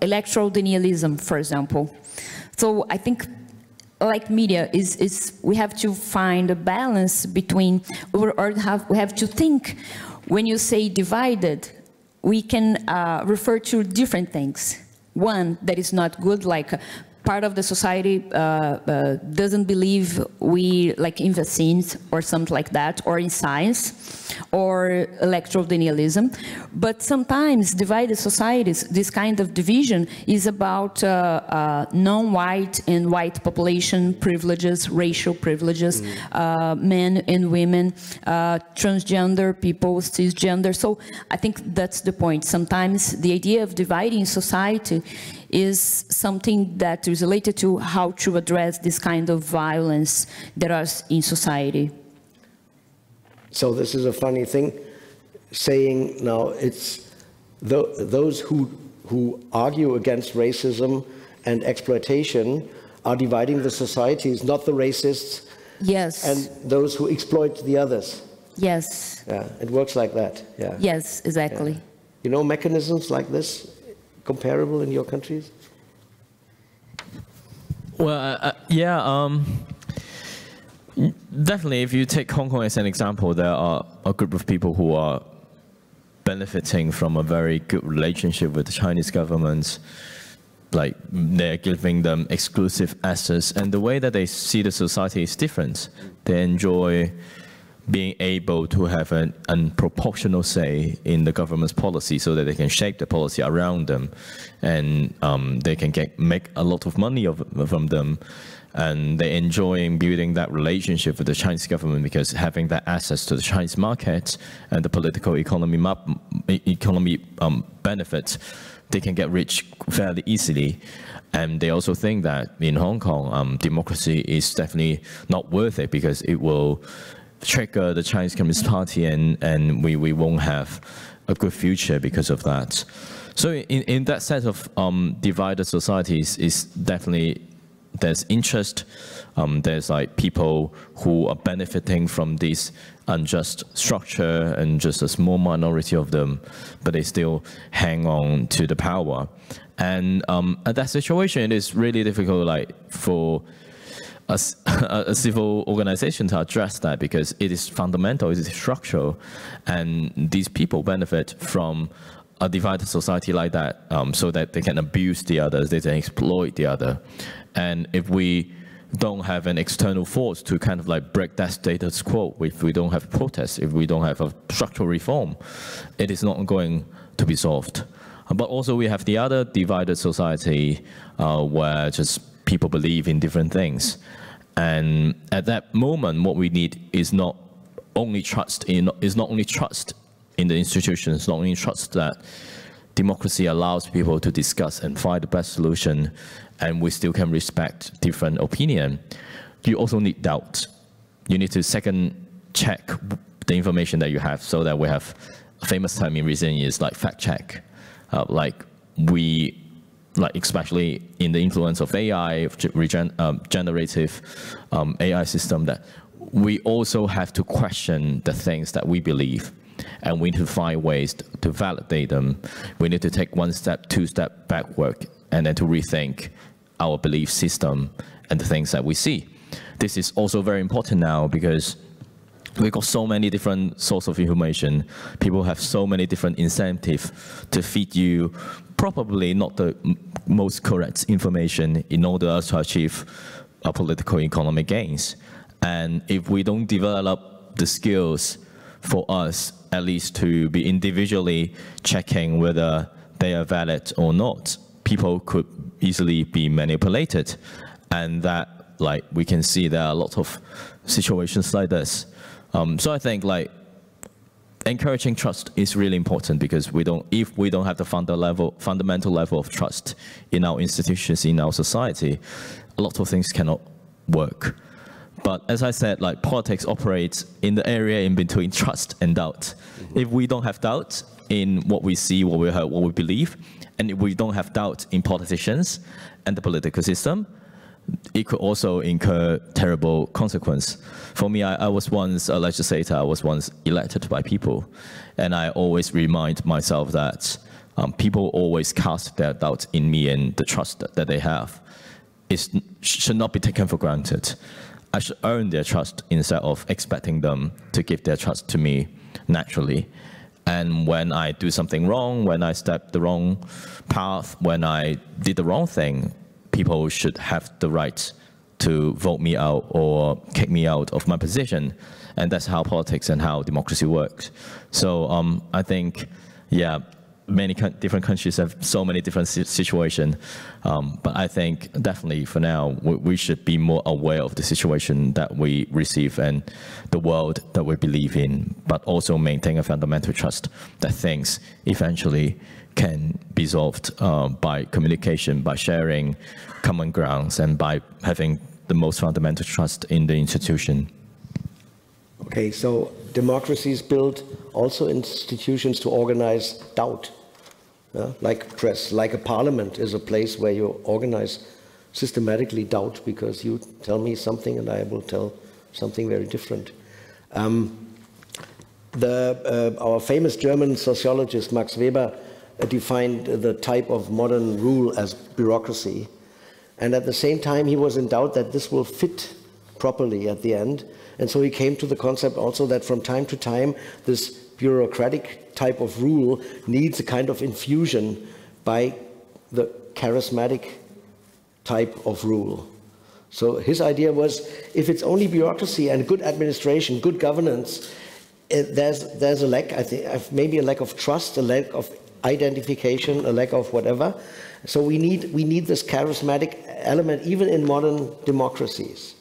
electoral denialism, for example. So I think, like media, we have to find a balance between, we have to think, when you say divided, we can refer to different things. One that is not good, like part of the society doesn't believe we like in vaccines or something like that, or in science, or electrodenialism. But sometimes divided societies, this kind of division is about non-white and white population privileges, racial privileges, men and women, transgender people, cisgender. So I think that's the point. Sometimes the idea of dividing society is something that is related to how to address this kind of violence that is in society. So this is a funny thing, saying now it's those who argue against racism and exploitation are dividing the societies, not the racists. Yes. And those who exploit the others. Yes. Yeah, it works like that. Yeah. Yes, exactly. Yeah. You know mechanisms like this comparable in your countries? Well, definitely, if you take Hong Kong as an example, there are a group of people who are benefiting from a very good relationship with the Chinese government. Like, they're giving them exclusive access, and the way that they see the society is different. They enjoy being able to have an unproportional say in the government's policy so that they can shape the policy around them, and they can make a lot of money from them. And they enjoy building that relationship with the Chinese government because having that access to the Chinese market and the political economy benefits, they can get rich fairly easily. And they also think that in Hong Kong, democracy is definitely not worth it because it will trigger the Chinese Communist Party, and we won't have a good future because of that. So in that set of divided societies, is definitely there's interest. There's like people who are benefiting from this unjust structure, and just a small minority of them, but they still hang on to the power. And at that situation, it is really difficult, like for a civil organization to address that, because it is fundamental, it is structural, and these people benefit from a divided society like that, so that they can abuse the others, they can exploit the other. And if we don't have an external force to kind of like break that status quo, if we don't have protests, if we don't have a structural reform, it is not going to be solved. But also we have the other divided society where just people believe in different things. And at that moment, what we need is not only trust in the institutions, not only trust that democracy allows people to discuss and find the best solution, and we still can respect different opinion. You also need doubt. You need to second check the information that you have, so that we have a famous term in recent years like fact check. Especially in the influence of AI, generative AI system, that we also have to question the things that we believe, and we need to find ways to validate them. We need to take one step, two steps backward, and then to rethink our belief system and the things that we see. This is also very important now because we've got so many different sources of information. People have so many different incentives to feed you probably not the most correct information in order to achieve political economic gains. And if we don't develop the skills for us, at least to be individually checking whether they are valid or not, people could easily be manipulated. And that, like, we can see there are a lot of situations like this. So I think, like, encouraging trust is really important, because if we don't have the fundamental level of trust in our institutions, in our society, a lot of things cannot work. But as I said, like, politics operates in the area in between trust and doubt. If we don't have doubt in what we see, what we heard, what we believe, and if we don't have doubt in politicians and the political system, it could also incur terrible consequence. For me, I was once a legislator, I was once elected by people, and I always remind myself that people always cast their doubt in me, and the trust that they have should not be taken for granted. I should earn their trust instead of expecting them to give their trust to me naturally. And when I do something wrong, when I step the wrong path, when I did the wrong thing, people should have the right to vote me out or kick me out of my position. And that's how politics and how democracy works. So I think, yeah, many different countries have so many different situations, but I think definitely for now we should be more aware of the situation that we receive and the world that we believe in, but also maintain a fundamental trust that things eventually can be solved by communication, by sharing common grounds, and by having the most fundamental trust in the institution. Okay, so democracies build also institutions to organize doubt, like press, like a parliament is a place where you organize systematically doubt, because you tell me something and I will tell something very different. Our famous German sociologist Max Weber defined the type of modern rule as bureaucracy, and at the same time he was in doubt that this will fit properly at the end. And so he came to the concept also that from time to time, this bureaucratic type of rule needs a kind of infusion by the charismatic type of rule. So his idea was, if it's only bureaucracy and good administration, good governance, there's a lack, I think, maybe a lack of trust, a lack of identification, a lack of whatever. So we need this charismatic element even in modern democracies.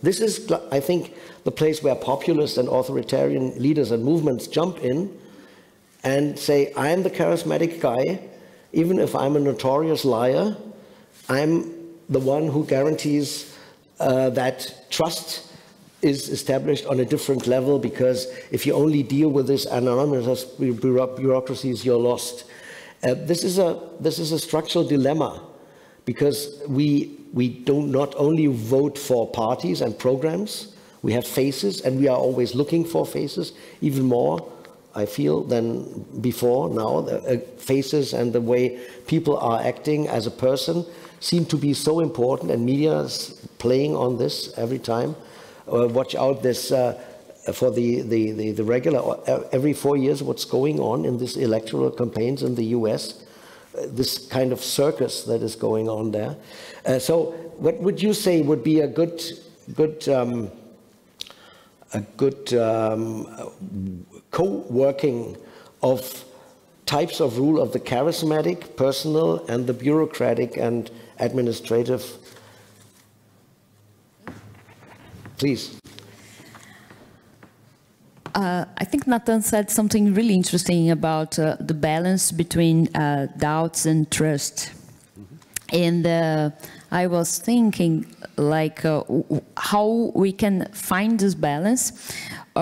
This is, I think, the place where populist and authoritarian leaders and movements jump in and say, I'm the charismatic guy, even if I'm a notorious liar, I'm the one who guarantees that trust is established on a different level, because if you only deal with this anonymous bureaucracies, you're lost. This is a structural dilemma, because we do not only vote for parties and programs, we have faces, and we are always looking for faces, even more, I feel, than before now. The faces and the way people are acting as a person seem to be so important, and media is playing on this every time. Watch out this for the regular, every 4 years, what's going on in this electoral campaigns in the US, this kind of circus that is going on there. So what would you say would be a good co-working of types of rule of the charismatic, personal, and the bureaucratic and administrative? Please. I think Nathan said something really interesting about the balance between doubts and trust. And I was thinking, like, how we can find this balance.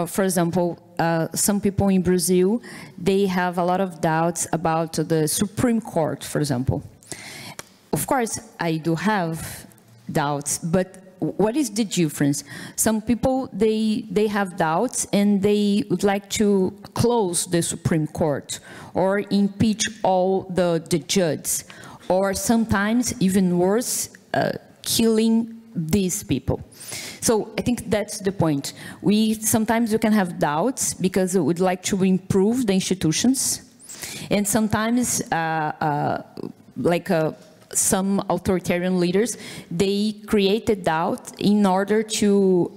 For example, some people in Brazil, they have a lot of doubts about the Supreme Court, for example. Of course, I do have doubts, but what is the difference? Some people, they have doubts and they would like to close the Supreme Court or impeach all the judges, or sometimes, even worse, killing these people. So I think that's the point. Sometimes we can have doubts because we would like to improve the institutions, and sometimes some authoritarian leaders, they created doubt in order to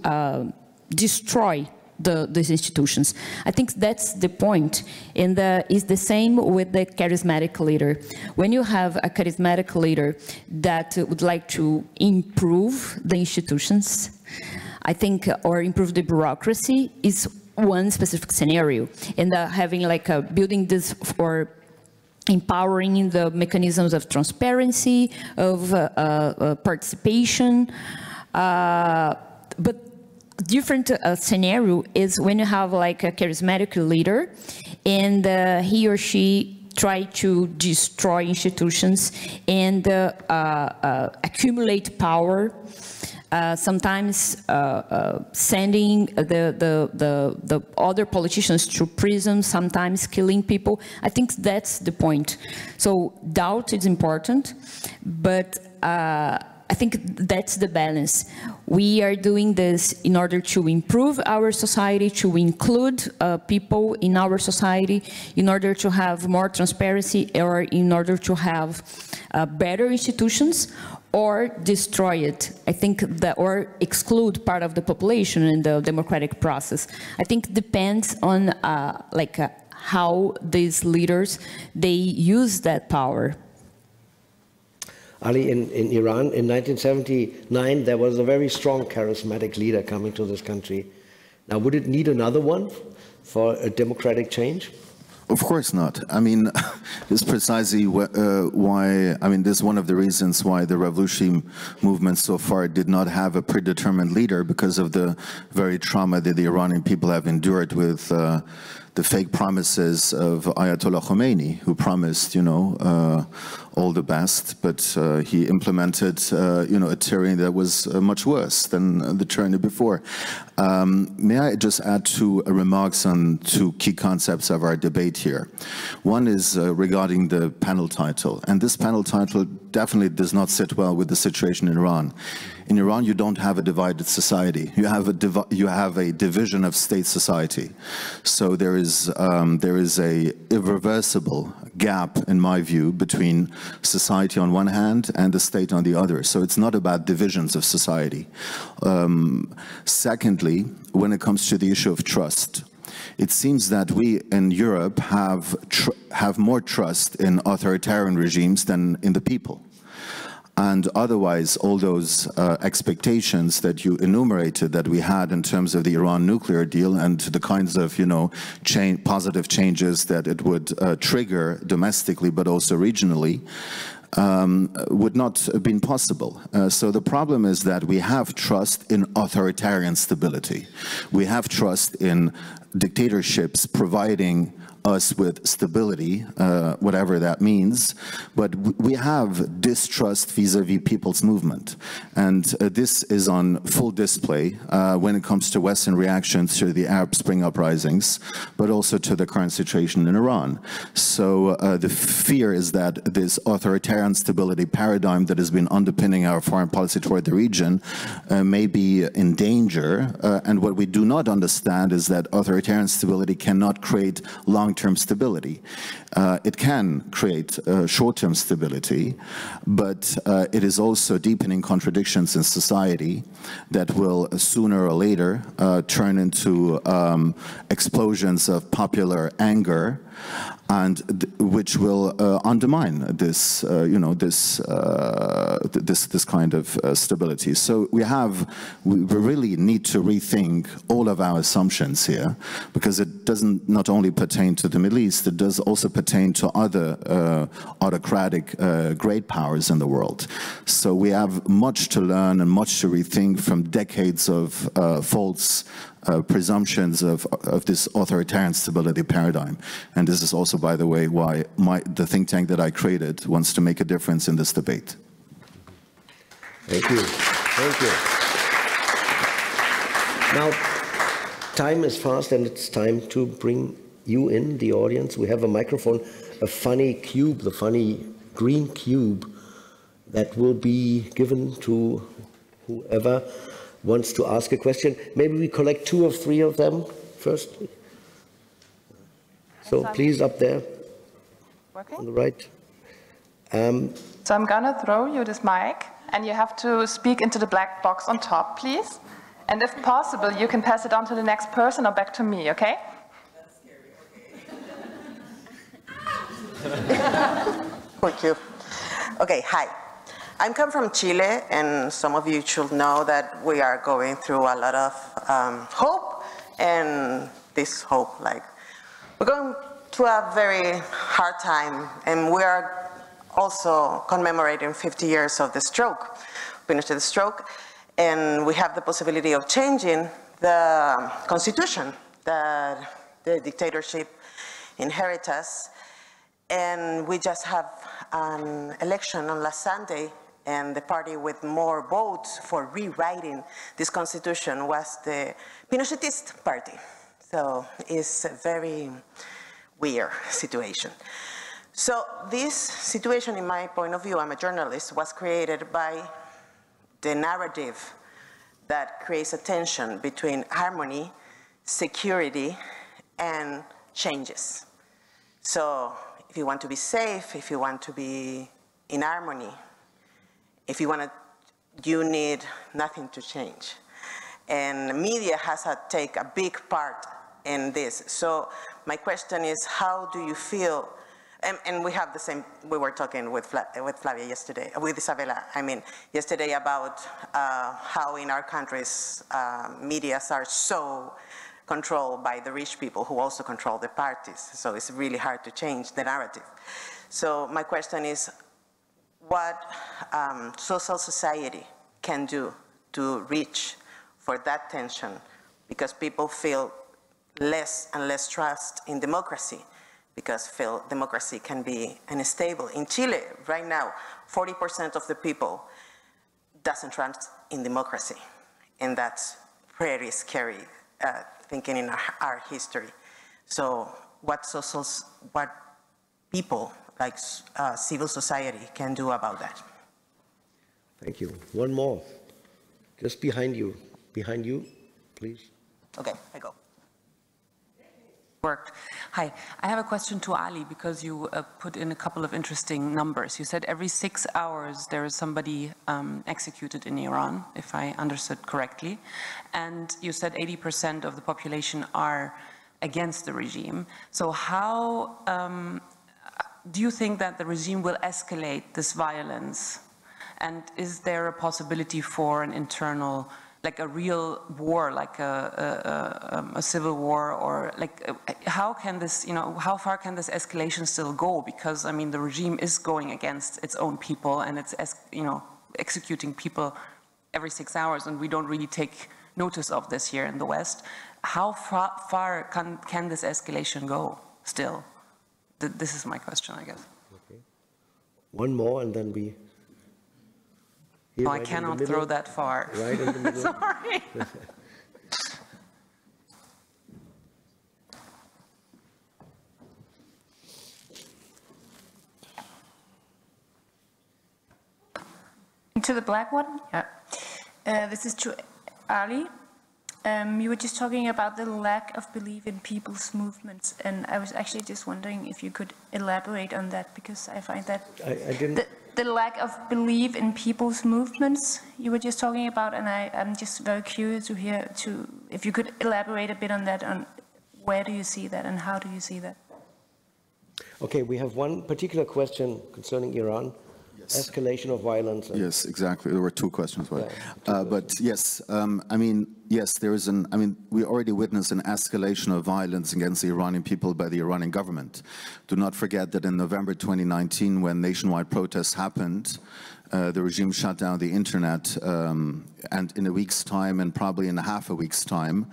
destroy these institutions. I think that's the point, and it's the same with the charismatic leader. When you have a charismatic leader that would like to improve the institutions, I think, or improve the bureaucracy, is one specific scenario, and having like building this for empowering the mechanisms of transparency, of participation, but different scenario is when you have like a charismatic leader and he or she try to destroy institutions and accumulate power, sometimes sending the other politicians to prison, sometimes killing people. I think that's the point. So doubt is important, but I think that's the balance. We are doing this in order to improve our society, to include people in our society, in order to have more transparency, or in order to have better institutions, or destroy it. I think that, or exclude part of the population in the democratic process. I think it depends on how these leaders, they use that power. Ali, in Iran in 1979, there was a very strong charismatic leader coming to this country. Now, would it need another one for a democratic change? Of course not. I mean, this is precisely why, I mean, this is one of the reasons why the revolutionary movement so far did not have a predetermined leader, because of the very trauma that the Iranian people have endured with the fake promises of Ayatollah Khomeini, who promised, you know, all the best, but he implemented, you know, a tyranny that was much worse than the tyranny before. May I just add two remarks on two key concepts of our debate here? One is regarding the panel title, and this panel title definitely does not sit well with the situation in Iran. In Iran, you don't have a divided society. You have a division of state society. So there is a irreversible gap, in my view, between society on one hand and the state on the other. So it's not about divisions of society. Secondly, when it comes to the issue of trust, it seems that we in Europe have more trust in authoritarian regimes than in the people. And otherwise, all those expectations that you enumerated that we had in terms of the Iran nuclear deal and the kinds of, you know, positive changes that it would trigger domestically but also regionally, would not have been possible. So the problem is that we have trust in authoritarian stability. We have trust in dictatorships providing us with stability, whatever that means, but we have distrust vis-a-vis people's movement. And this is on full display when it comes to Western reactions to the Arab Spring uprisings, but also to the current situation in Iran. So the fear is that this authoritarian stability paradigm that has been underpinning our foreign policy toward the region may be in danger. And what we do not understand is that authoritarian stability cannot create long-term stability. It can create short-term stability, but it is also deepening contradictions in society that will sooner or later turn into explosions of popular anger, and which will undermine this, you know, this kind of stability. So we really need to rethink all of our assumptions here, because it doesn't not only pertain to the Middle East, it does also pertain to other autocratic great powers in the world. So we have much to learn and much to rethink from decades of false presumptions of this authoritarian stability paradigm. And this is also, by the way, why the think tank that I created wants to make a difference in this debate. Thank you. Thank you. Now, time is fast, and it's time to bring you in, the audience. We have a microphone, a funny cube, the funny green cube, that will be given to whoever wants to ask a question. Maybe we collect 2 or 3 of them first. So please, up there, on the right. So I'm gonna throw you this mic, and you have to speak into the black box on top, please. And if possible, you can pass it on to the next person or back to me, okay? That's scary, okay. Thank you. Okay, hi. I come from Chile, and some of you should know that we are going through a lot of hope, and this hope, like, we're going through a very hard time, and we are also commemorating 50 years of the stroke, Pinochet stroke, and we have the possibility of changing the constitution that the dictatorship inherits us, and we just have an election on last Sunday, and the party with more votes for rewriting this constitution was the Pinochetist party. So it's a very weird situation. So this situation, in my point of view, I'm a journalist, was created by the narrative that creates a tension between harmony, security, and changes. So if you want to be safe, if you want to be in harmony, if you need nothing to change. And media has to take a big part in this. So my question is, how do you feel, and we have the same, we were talking with Flavia yesterday, with Isabela, I mean, yesterday about how in our countries medias are so controlled by the rich people who also control the parties. So it's really hard to change the narrative. So my question is, what social society can do to reach for that tension, because people feel less and less trust in democracy, because feel democracy can be unstable. In Chile, right now, 40% of the people doesn't trust in democracy, and that's pretty scary thinking in our history. So what people like civil society can do about that? Thank you. One more, just behind you, please. Okay, I go. Worked. Hi, I have a question to Ali, because you put in a couple of interesting numbers. You said every 6 hours there is somebody executed in Iran, if I understood correctly. And you said 80% of the population are against the regime. So how do you think that the regime will escalate this violence? And is there a possibility for an internal, like a real war, like a civil war, or like how can this, how far can this escalation still go? Because I mean, the regime is going against its own people, and it's executing people every 6 hours, and we don't really take notice of this here in the West. How far can this escalation go still? This is my question, I guess. Okay. One more, and then we. No, right, I cannot throw that far. Right in the middle. Sorry. To the black one? Yeah. This is to Ali. You were just talking about the lack of belief in people's movements, and I was actually just wondering if you could elaborate on that, because I find that I didn't. The lack of belief in people's movements you were just talking about, and I'm just very curious to hear if you could elaborate a bit on that, on where do you see that and how do you see that? Okay, we have one particular question concerning Iran. Yes. Escalation of violence. Yes, exactly. There were two questions. But yes, I mean, yes, there is we already witnessed an escalation of violence against the Iranian people by the Iranian government. Do not forget that in November 2019, when nationwide protests happened, the regime shut down the internet, and in a week's time, and probably in half a week's time,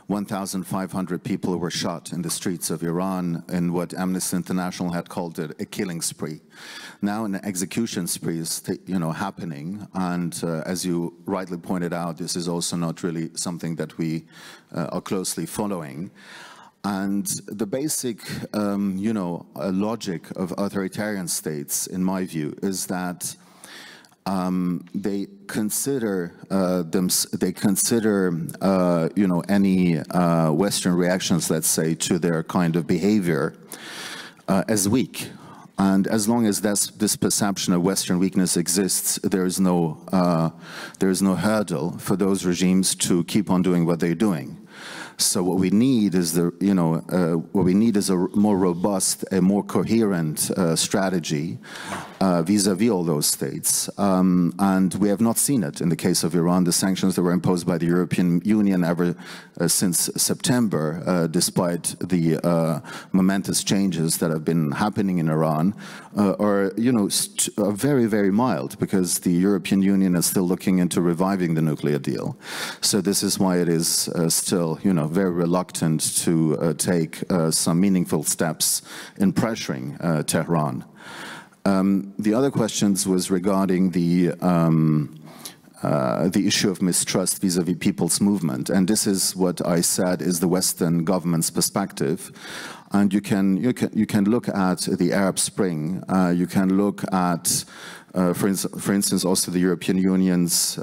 1,500 people were shot in the streets of Iran in what Amnesty International had called a killing spree. Now an execution spree is happening, and as you rightly pointed out, this is also not really something that we are closely following. And the basic logic of authoritarian states, in my view, is that they consider any Western reactions, let's say, to their kind of behavior as weak. And as long as this perception of Western weakness exists, there is no hurdle for those regimes to keep on doing what they're doing. So what we need is a more robust, a more coherent strategy vis-a-vis all those states. And we have not seen it in the case of Iran. The sanctions that were imposed by the European Union ever since September, despite the momentous changes that have been happening in Iran, are very, very mild, because the European Union is still looking into reviving the nuclear deal. So this is why it is still, very reluctant to take some meaningful steps in pressuring Tehran. The other questions was regarding the issue of mistrust vis-a-vis people's movement, and this is what I said is the Western government's perspective. And you can look at the Arab Spring. You can look at, for instance, also the European Union's,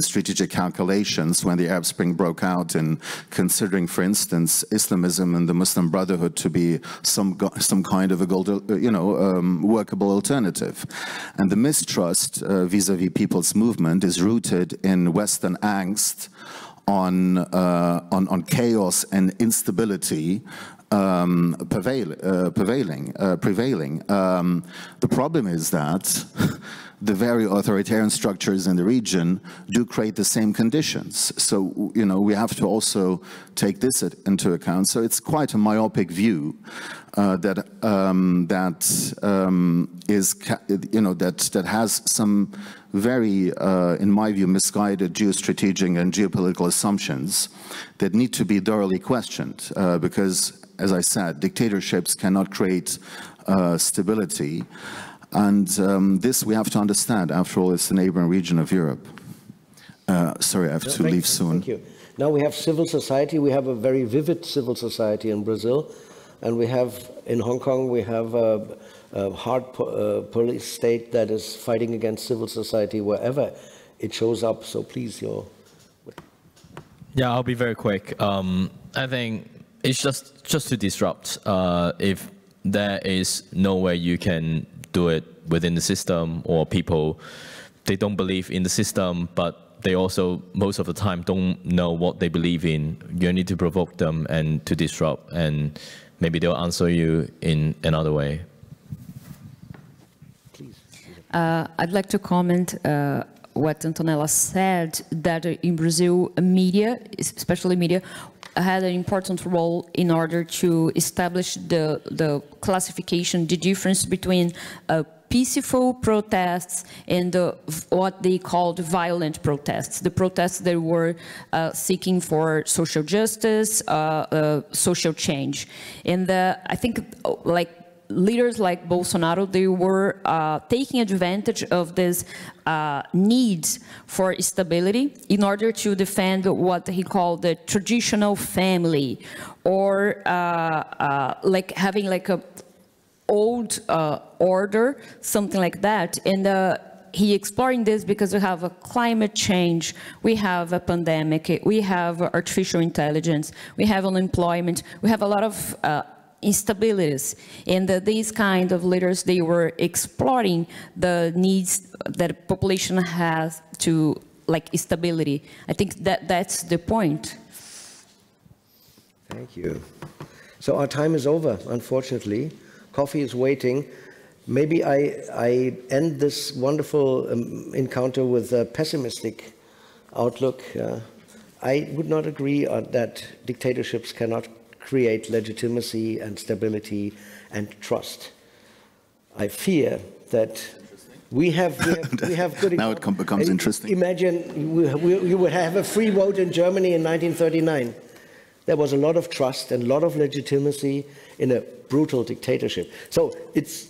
strategic calculations when the Arab Spring broke out, in considering, for instance, Islamism and the Muslim Brotherhood to be some kind of a workable alternative. And the mistrust vis-à-vis people's movement is rooted in Western angst on chaos and instability prevailing. The problem is that the very authoritarian structures in the region do create the same conditions. So, we have to also take this into account. So it's quite a myopic view that has some very, in my view, misguided geostrategic and geopolitical assumptions that need to be thoroughly questioned, because, as I said, dictatorships cannot create stability. And this we have to understand. After all, it's the neighboring region of Europe. Sorry, I have to leave soon. Thank you. Now we have civil society. We have a very vivid civil society in Brazil. And we have, in Hong Kong, we have a hard police state that is fighting against civil society wherever it shows up. So please, Yeah, I'll be very quick. I think it's just to disrupt. If there is no way you can do it within the system, or people, they don't believe in the system, but they also, most of the time, don't know what they believe in, you need to provoke them and to disrupt, and maybe they'll answer you in another way. Please. I'd like to comment what Antonella said, that in Brazil, media, especially media, had an important role in order to establish the classification, the difference between peaceful protests and what they called violent protests. The protests that were seeking for social justice, social change. And I think leaders like Bolsonaro, they were taking advantage of this needs for stability in order to defend what he called the traditional family, or having a old order, something like that. And he exploring this because we have a climate change, we have a pandemic, we have artificial intelligence, we have unemployment, we have a lot of instabilities, and these kind of leaders, they were exploring the needs that a population has to stability. I think that's the point. Thank you. So our time is over, unfortunately. Coffee is waiting. Maybe I end this wonderful encounter with a pessimistic outlook. I would not agree that dictatorships cannot create legitimacy and stability and trust. I fear that we have good. Now it becomes interesting. Imagine you would have a free vote in Germany in 1939. There was a lot of trust and a lot of legitimacy in a brutal dictatorship. So it's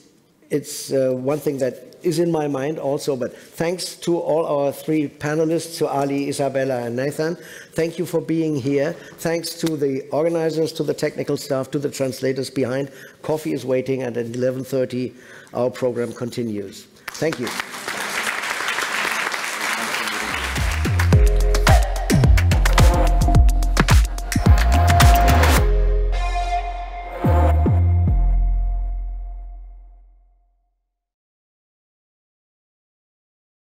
one thing that is in my mind also, but thanks to all our three panelists, to Ali, Isabela, and Nathan. Thank you for being here. Thanks to the organizers, to the technical staff, to the translators behind. Coffee is waiting, and at 11:30 our program continues. Thank you.